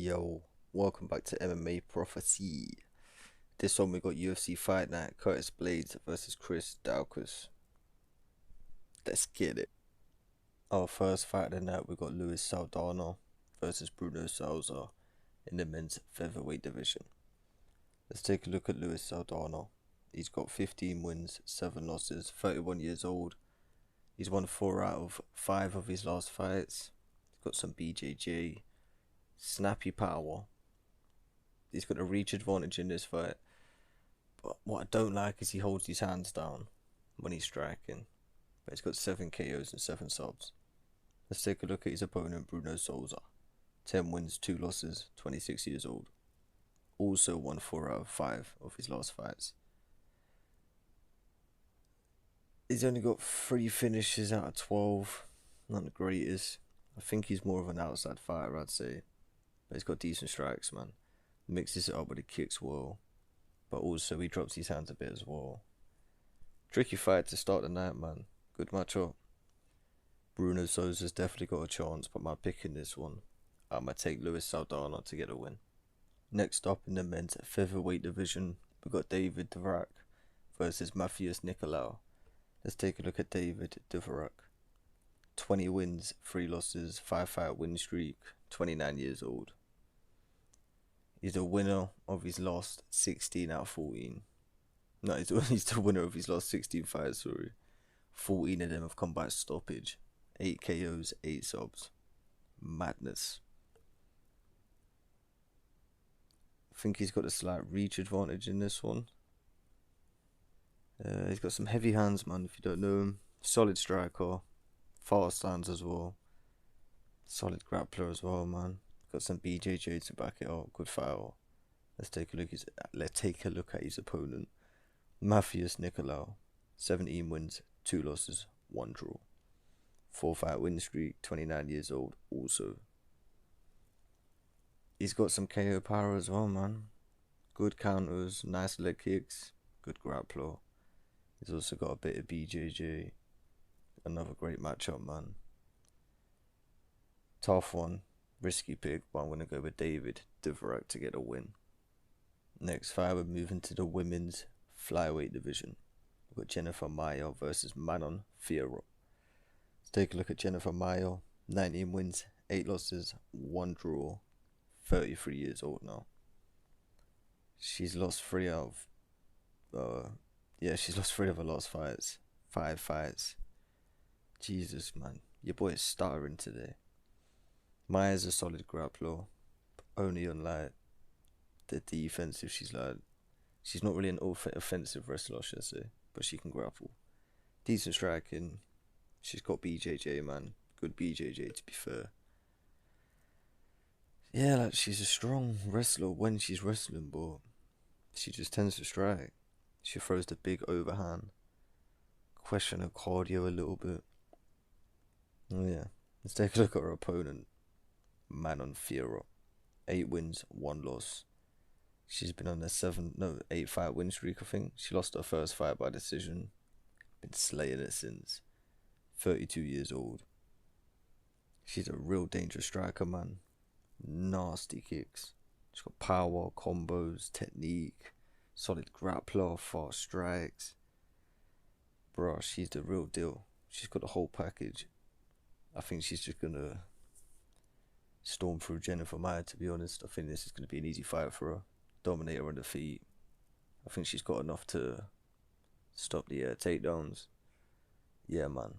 Yo, welcome back to MMA Prophecy. This one we got UFC Fight Night, Curtis Blades versus Chris Daukaus. Let's get it. Our first fight of the night we got Luis Saldana versus Bruno Souza in the men's featherweight division. Let's take a look at Luis Saldana. He's got 15 wins, 7 losses, 31 years old. He's won 4 out of 5 of his last fights. He's got some BJJ, snappy power. He's got a reach advantage in this fight. But what I don't like is he holds his hands down when he's striking. But he's got 7 KOs and 7 subs. Let's take a look at his opponent, Bruno Souza. 10 wins, 2 losses, 26 years old. Also won 4 out of 5 of his last fights. He's only got 3 finishes out of 12. Not the greatest. I think he's more of an outside fighter, I'd say. But he's got decent strikes, man. Mixes it up with the kicks well. But also he drops his hands a bit as well. Tricky fight to start the night, man. Good matchup. Bruno Souza's definitely got a chance, but my pick in this one, I'm going to take Luis Saldana to get a win. Next up in the men's featherweight division, we got David Dvorak versus Matheus Nicolau. Let's take a look at David Dvorak. 20 wins, 3 losses, 5-fight win streak, 29 years old. He's a winner of his last 16 out of 14. No, he's the winner of his last 16 fights, sorry. 14 of them have come by stoppage. 8 KOs, 8 subs. Madness. I think he's got a slight reach advantage in this one. He's got some heavy hands, man, if you don't know him. Solid striker. Fast hands as well. Solid grappler as well, man. Got some BJJ to back it up. Good fighter. Let's take a look at his opponent, Matheus Nicolau. 17 wins, 2 losses, 1 draw. 4-fight win streak, 29 years old also. He's got some KO power as well, man. Good counters, nice leg kicks, good grappler. He's also got a bit of BJJ. Another great matchup, man. Tough one. Risky pick, but I'm going to go with David Dvorak to get a win. Next fight, we're moving to the women's flyweight division. We've got Jennifer Maia versus Manon Fiorot. Let's take a look at Jennifer Maia. 19 wins, 8 losses, 1 draw. 33 years old now. She's lost 3 out of... she's lost 3 of her last fights. 5 fights. Jesus, man. Your boy is stuttering today. Maia's a solid grappler, only on like the defensive. She's not really an offensive wrestler, should I say, but she can grapple. Decent striking. She's got BJJ, man. Good BJJ, to be fair. Yeah, like she's a strong wrestler when she's wrestling, but she just tends to strike. She throws the big overhand. Question her cardio a little bit. Oh yeah, let's take a look at her opponent. Manon Fiorot. 8 wins, 1 loss. She's been on a 8-fight win streak, I think. She lost her first fight by decision. Been slaying it since. 32 years old. She's a real dangerous striker, man. Nasty kicks. She's got power, combos, technique, solid grappler, fast strikes. Bruh, she's the real deal. She's got the whole package. I think she's just gonna storm through Jennifer Maia, to be honest. I think this is going to be an easy fight for her. Dominate her on the feet. I think she's got enough to stop the takedowns. Yeah, man.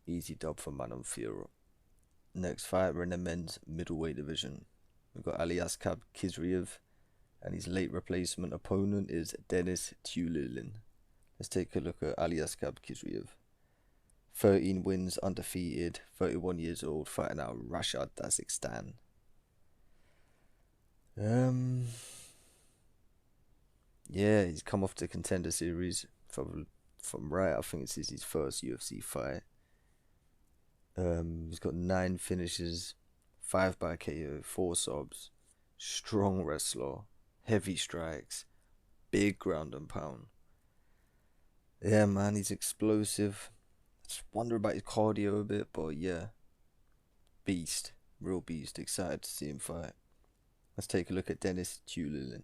Easy dub for Manon Fiorot. Next fight, we're in the men's middleweight division. We've got Aliaskhab Khizriev, and his late replacement opponent is Denis Tiuliulin. Let's take a look at Aliaskhab Khizriev. 13 wins, undefeated, 31 years old, fighting out of Russia, Dagestan. Yeah, he's come off the Contender Series from right. I think this is his first UFC fight. He's got 9 finishes, 5 by KO, 4 subs. Strong wrestler, heavy strikes, big ground and pound. Yeah, man, he's explosive. Just wonder about his cardio a bit, but yeah. Beast. Real beast. Excited to see him fight. Let's take a look at Dennis Tulin.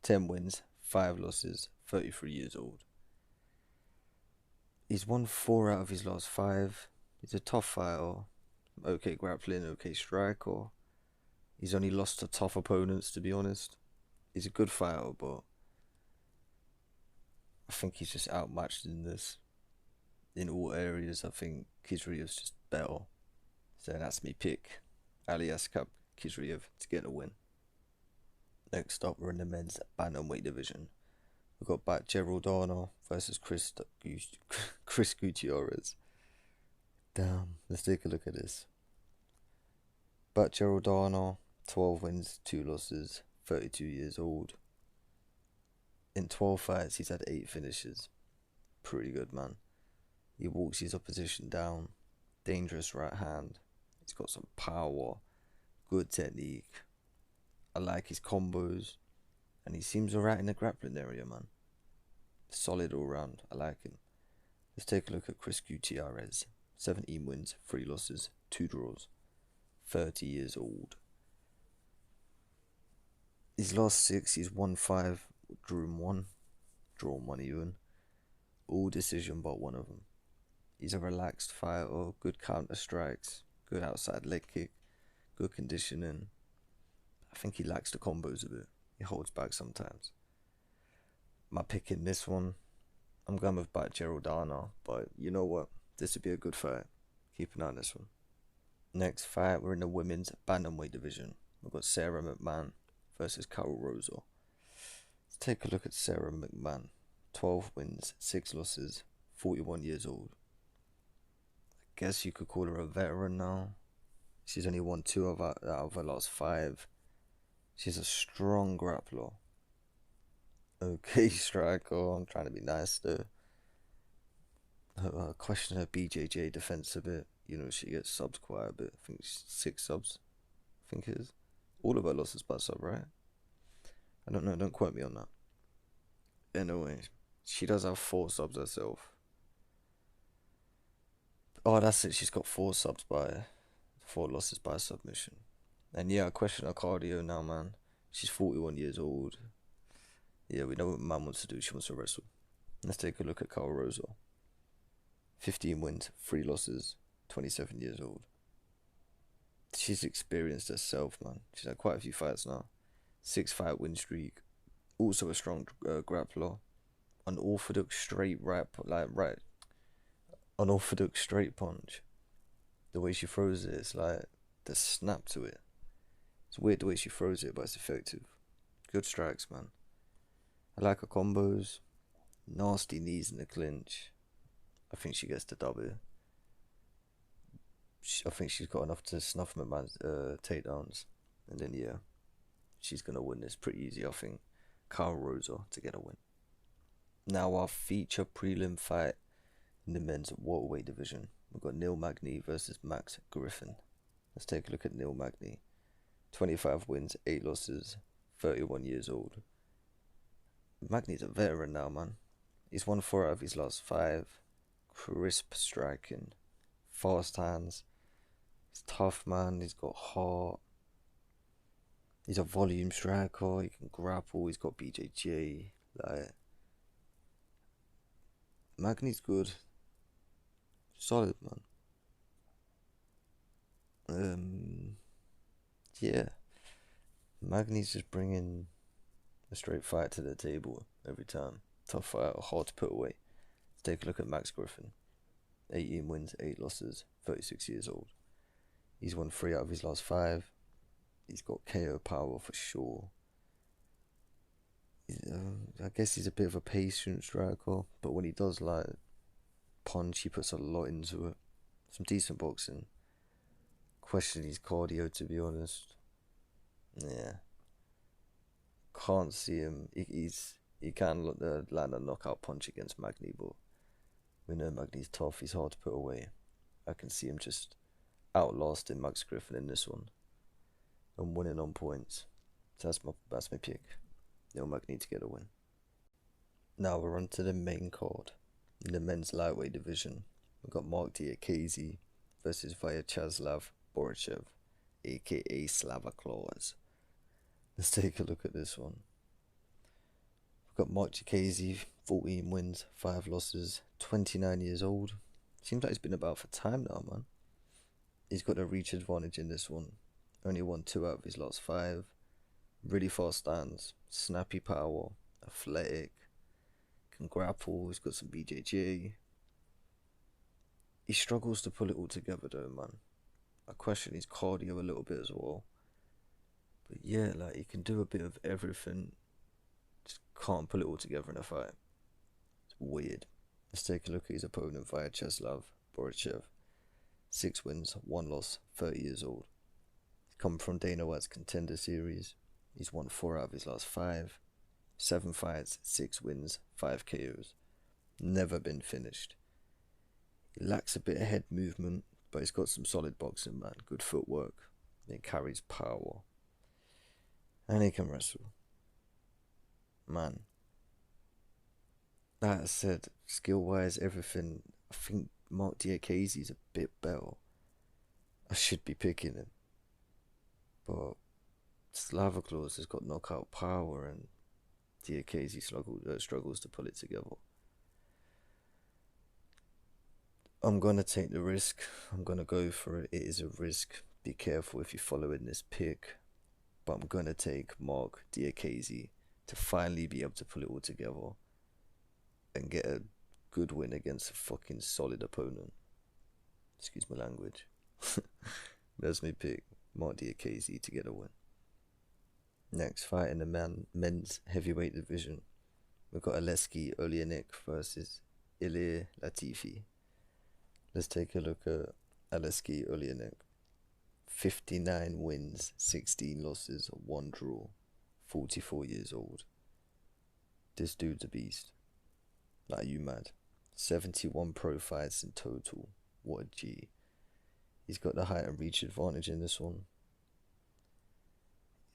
10 wins, 5 losses, 33 years old. He's won 4 out of his last 5. He's a tough fighter. Okay grappling, okay striker. He's only lost to tough opponents, to be honest. He's a good fighter, but I think he's just outmatched in this. In all areas, I think Khizriev's just better. So that's me pick. Aliaskhab Khizriev to get a win. Next up, we're in the men's bantamweight division. We've got Bat Geraldano versus Chris Gutierrez. Damn, let's take a look at this. Bat Geraldano, 12 wins, 2 losses, 32 years old. In 12 fights, he's had 8 finishes. Pretty good, man. He walks his opposition down. Dangerous right hand. He's got some power. Good technique. I like his combos. And he seems alright in the grappling area, man. Solid all round. I like him. Let's take a look at Chris Gutierrez. 17 wins, 3 losses, 2 draws. 30 years old. His last 6, he's won 5, drew 1, drawn 1 even. All decision but one of them. He's a relaxed fighter, good counter strikes, good outside leg kick, good conditioning. I think he lacks the combos a bit. He holds back sometimes. My pick in this one, I'm going with Bat Geraldano, but you know what? This would be a good fight. Keep an eye on this one. Next fight, we're in the women's bantamweight division. We've got Sarah McMahon versus Carol Rosa. Let's take a look at Sarah McMahon. 12 wins, 6 losses, 41 years old. I guess you could call her a veteran now. She's only won 2 out of her last 5. She's a strong grappler. Okay striker, I'm trying to be nice though. Question her BJJ defense a bit. You know, she gets subs quite a bit. I think 6 subs. I think it is. All of her losses by sub, right? I don't know, don't quote me on that. Anyway, she does have 4 subs herself. Oh, that's it. She's got 4 subs by 4 losses by submission. And yeah, I question her cardio now, man. She's 41 years old. Yeah, we know what man wants to do. She wants to wrestle. Let's take a look at Carl Rosa. 15 wins, 3 losses, 27 years old. She's experienced herself, man. She's had quite a few fights now. 6-fight win streak. Also a strong grappler. Unorthodox straight unorthodox straight punch. The way she throws it, it's like the snap to it. It's weird the way she throws it, but it's effective. Good strikes, man. I like her combos. Nasty knees in the clinch. I think she gets the W. I think she's got enough to snuff McMahon's takedowns. And then, yeah, she's going to win this pretty easy, I think. Carl Rosa to get a win. Now, our feature prelim fight in the men's welterweight division. We've got Neil Magny versus Max Griffin. Let's take a look at Neil Magny. 25 wins, 8 losses, 31 years old. Magny's a veteran now, man. He's won 4 out of his last 5. Crisp striking. Fast hands. He's tough, man. He's got heart. He's a volume striker. He can grapple. He's got BJJ. Like, Magny's good. Solid, man. Yeah. Magny's just bringing a straight fight to the table every time. Tough fight, hard to put away. Let's take a look at Max Griffin. 18 wins, 8 losses, 36 years old. He's won 3 out of his last 5. He's got KO power for sure. I guess he's a bit of a patient striker, but when he does like punch, he puts a lot into it. Some decent boxing. Question his cardio, to be honest. Yeah. Can't see him. He can land a knockout punch against Magny, but we know Magny's tough. He's hard to put away. I can see him just outlasting Max Griffin in this one and winning on points. So that's my pick. Neil Magny to get a win. Now we're on to the main card in the men's lightweight division. We've got Mark Diakiese versus Vyacheslav Borachev, aka Slava Claus. Let's take a look at this one. We've got Mark Jacasey, 14 wins, 5 losses, 29 years old. Seems like he's been about for time now, man. He's got a reach advantage in this one. Only won 2 out of his last 5. Really fast stands, snappy power, athletic, can grapple, he's got some BJJ. He struggles to pull it all together though, man. I question his cardio a little bit as well. But yeah, like he can do a bit of everything. Just can't pull it all together in a fight. It's weird. Let's take a look at his opponent, Vyacheslav Borychev. 6 wins, 1 loss, 30 years old. He's come from Dana White's Contender Series. He's won 4 out of his last 5. 7 fights, 6 wins, 5 KOs. Never been finished. He lacks a bit of head movement, but he's got some solid boxing, man. Good footwork. He carries power. And he can wrestle. Man. That said, skill-wise, everything, I think Mark Diakiese's a bit better. I should be picking him. But Slavoclaws has got knockout power and Diakiese struggles to pull it together. I'm going to take the risk. I'm going to go for it. It is a risk. Be careful if you're following this pick. But I'm going to take Mark Diakiese to finally be able to pull it all together and get a good win against a fucking solid opponent. Excuse my language. That's my pick. Mark Diakiese to get a win. Next fight in the men's heavyweight division. We've got Aleksei Oleinik versus Ilir Latifi. Let's take a look at Aleksei Oleinik. 59 wins, 16 losses, 1 draw. 44 years old. This dude's a beast. Like, you mad? 71 pro fights in total. What a G. He's got the height and reach advantage in this one.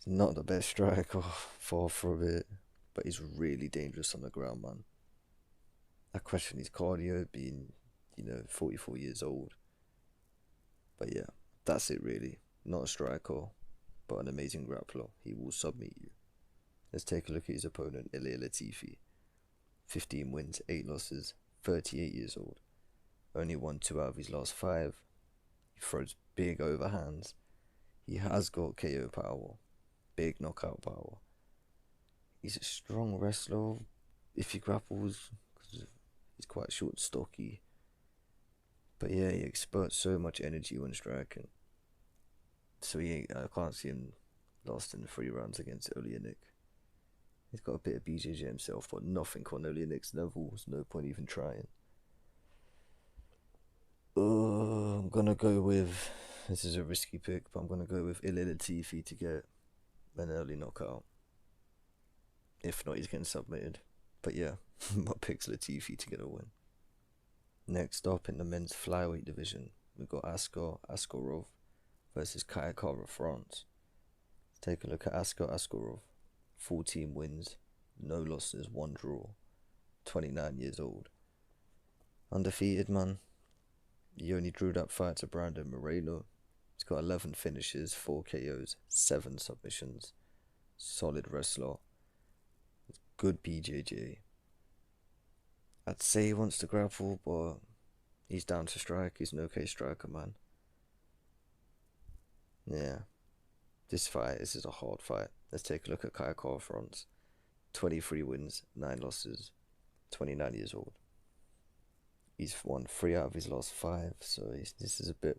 He's not the best striker, far from it, but he's really dangerous on the ground, man. I question his cardio being, 44 years old. But yeah, that's it really. Not a striker, but an amazing grappler. He will submit you. Let's take a look at his opponent, Ilir Latifi. 15 wins, 8 losses, 38 years old. Only won 2 out of his last 5. He throws big overhands. He has got KO power. Big knockout power. He's a strong wrestler if he grapples, because he's quite short and stocky. But yeah, he exerts so much energy when striking. So I can't see him lasting 3 rounds against Oleinik. He's got a bit of BJJ himself, but nothing on Oleinik's level. There's no point even trying. I'm gonna go with, this is a risky pick, but I'm gonna go with Ilir Latifi to get an early knockout. If not, he's getting submitted. But yeah, my pick's Latifi to get a win. Next up in the men's flyweight division, we've got Askar Askarov versus Kai Kara-France. Let's take a look at Askar Askarov. 14 wins, no losses, 1 draw. 29 years old. Undefeated, man. He only drew that fight to Brandon Moreno. He's got 11 finishes, 4 KOs, 7 submissions. Solid wrestler. Good BJJ. I'd say he wants to grapple, but he's down to strike. He's an okay striker, man. Yeah. This is a hard fight. Let's take a look at Kai Kara-France. 23 wins, 9 losses, 29 years old. He's won 3 out of his last 5, so this is a bit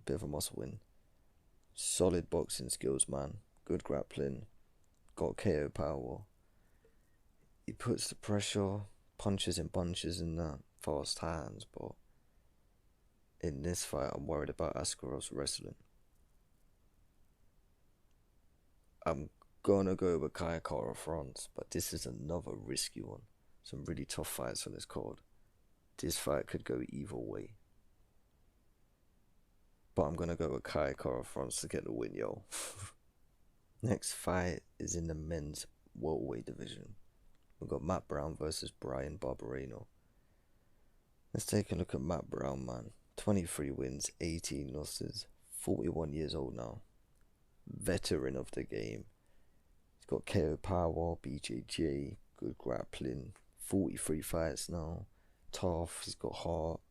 of a must win. Solid boxing skills, man. Good grappling. Got KO power. He puts the pressure, punches and bunches in that fast hands, but in this fight, I'm worried about Askarov's wrestling. I'm gonna go with Kai Kara-France, but this is another risky one. Some really tough fights on this card. This fight could go either way. But I'm gonna go with Kai Kara-France to get the win, yo. Next fight is in the men's welterweight division. We've got Matt Brown versus Brian Barbereno. Let's take a look at Matt Brown, man. 23 wins, 18 losses, 41 years old now. Veteran of the game. He's got KO power, BJJ, good grappling, 43 fights now, tough, he's got heart.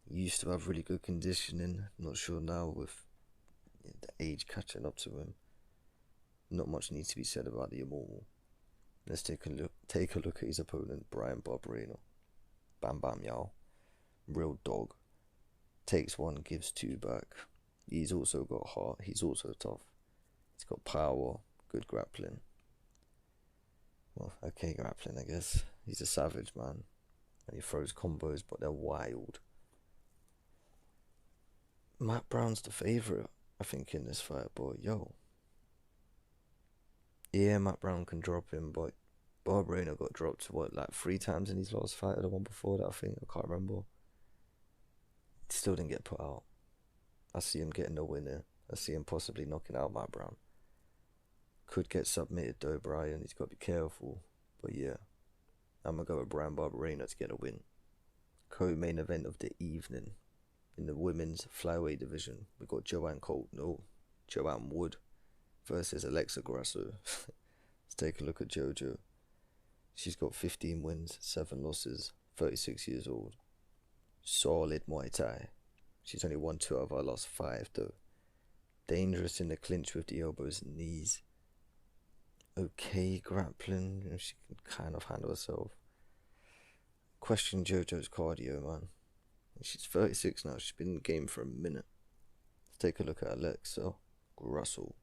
He used to have really good conditioning, not sure now with the age catching up to him. Not much needs to be said about the Immortal. Let's take a look at his opponent, Bryan Barberena. Bam bam yow. Real dog. Takes one, gives two back. He's also got heart, he's also tough. He's got power, good grappling. Well, okay grappling I guess. He's a savage, man. And he throws combos, but they're wild. Matt Brown's the favourite, I think, in this fight, but yo. Yeah, Matt Brown can drop him, but Barberena got dropped, what, like 3 times in his last fight, or the one before that, I think, I can't remember. Still didn't get put out. I see him getting the winner. I see him possibly knocking out Matt Brown. Could get submitted though, Bryan, he's got to be careful. But yeah, I'm going to go with Bryan Barberena to get a win. Co-main event of the evening. In the women's flyweight division, we got Joanne Wood versus Alexa Grasso. Let's take a look at JoJo. She's got 15 wins, 7 losses, 36 years old. Solid Muay Thai. She's only won 2 out of her last 5 though. Dangerous in the clinch with the elbows and knees. Okay grappling, she can kind of handle herself. Question JoJo's cardio, man. She's 36 now, she's been in the game for a minute. Let's take a look at Alexa Grasso.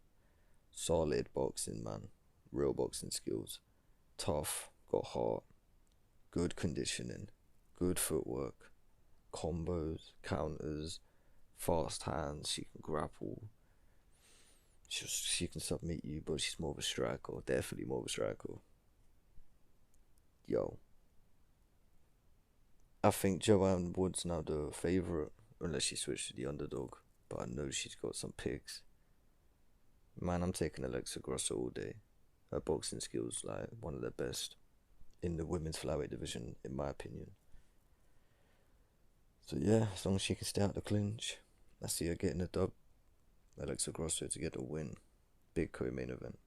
Solid boxing, man. Real boxing skills. Tough, got heart. Good conditioning. Good footwork. Combos, counters, fast hands, she can grapple. She can submit you, but she's more of a striker. Definitely more of a striker. Yo. I think Joanne Wood's now the favourite, unless she switched to the underdog. But I know she's got some picks. Man, I'm taking Alexa Grasso all day. Her boxing skills, like, one of the best in the women's flyweight division, in my opinion. So yeah, as long as she can stay out the clinch, I see her getting a dub. Alexa Grasso to get a win. Big co-main event.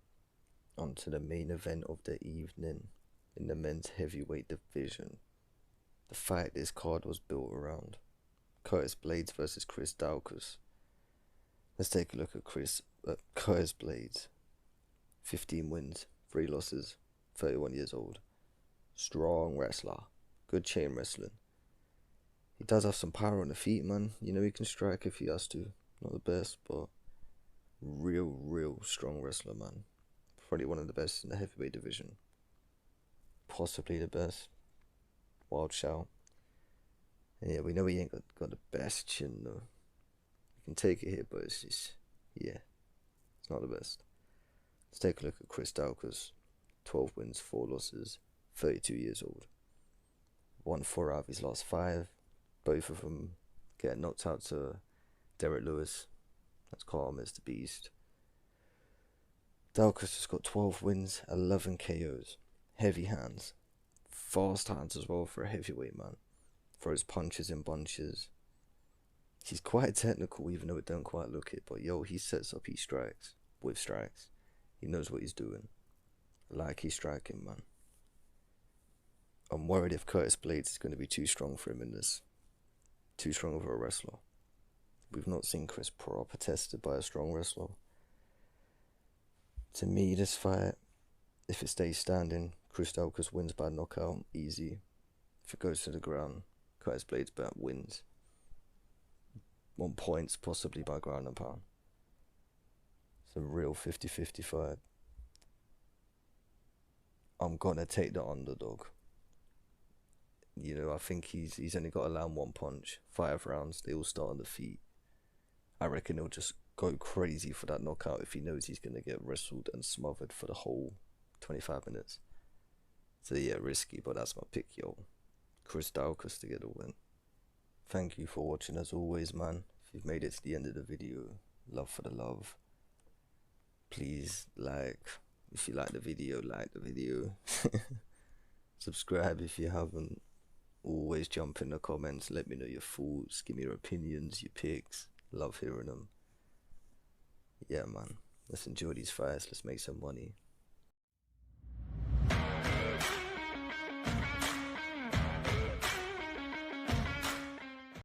On to the main event of the evening in the men's heavyweight division. The fight this card was built around. Curtis Blaydes versus Chris Daukaus. Let's take a look at Curtis Blaydes. 15 wins, 3 losses, 31 years old. Strong wrestler. Good chain wrestling. He does have some power on the feet, man. You know, he can strike if he has to. Not the best, but real strong wrestler, man. Probably one of the best in the heavyweight division. Possibly the best. Wild shout. And yeah, we know he ain't got the best chin, though. You can take it here, but it's just, yeah, it's not the best. Let's take a look at Chris Daukaus. 12 wins, 4 losses, 32 years old. Won 4 out of his last 5. Both of them getting knocked out to Derek Lewis. That's calm as the beast. Daukaus has got 12 wins, 11 KOs. Heavy hands. Fast hands as well for a heavyweight, man. Throws punches in bunches. He's quite technical, even though it don't quite look it. But yo, he sets up his strikes with strikes. He knows what he's doing. Like he's striking, man. I'm worried if Curtis Blaydes is going to be too strong for him in this. Too strong of a wrestler. We've not seen Chris proper tested by a strong wrestler. To me, this fight, if it stays standing, Chris Daukaus wins by knockout, easy. If it goes to the ground, Curtis Blaydes wins. 1 points, possibly by ground and pound. It's a real 50-50 fight. I'm gonna take the underdog. You know, I think he's only got to land 1 punch. 5 rounds, they all start on the feet. I reckon he'll just go crazy for that knockout if he knows he's gonna get wrestled and smothered for the whole 25 minutes. So yeah, risky, but that's my pick, yo. Chris Daukaus to get a win. Thank you for watching as always, man. If you've made it to the end of the video, love for the love. Please like, if you like the video, like the video. Subscribe if you haven't. Always jump in the comments, let me know your thoughts, give me your opinions, your picks. Love hearing them. Yeah, man. Let's enjoy these fights, let's make some money.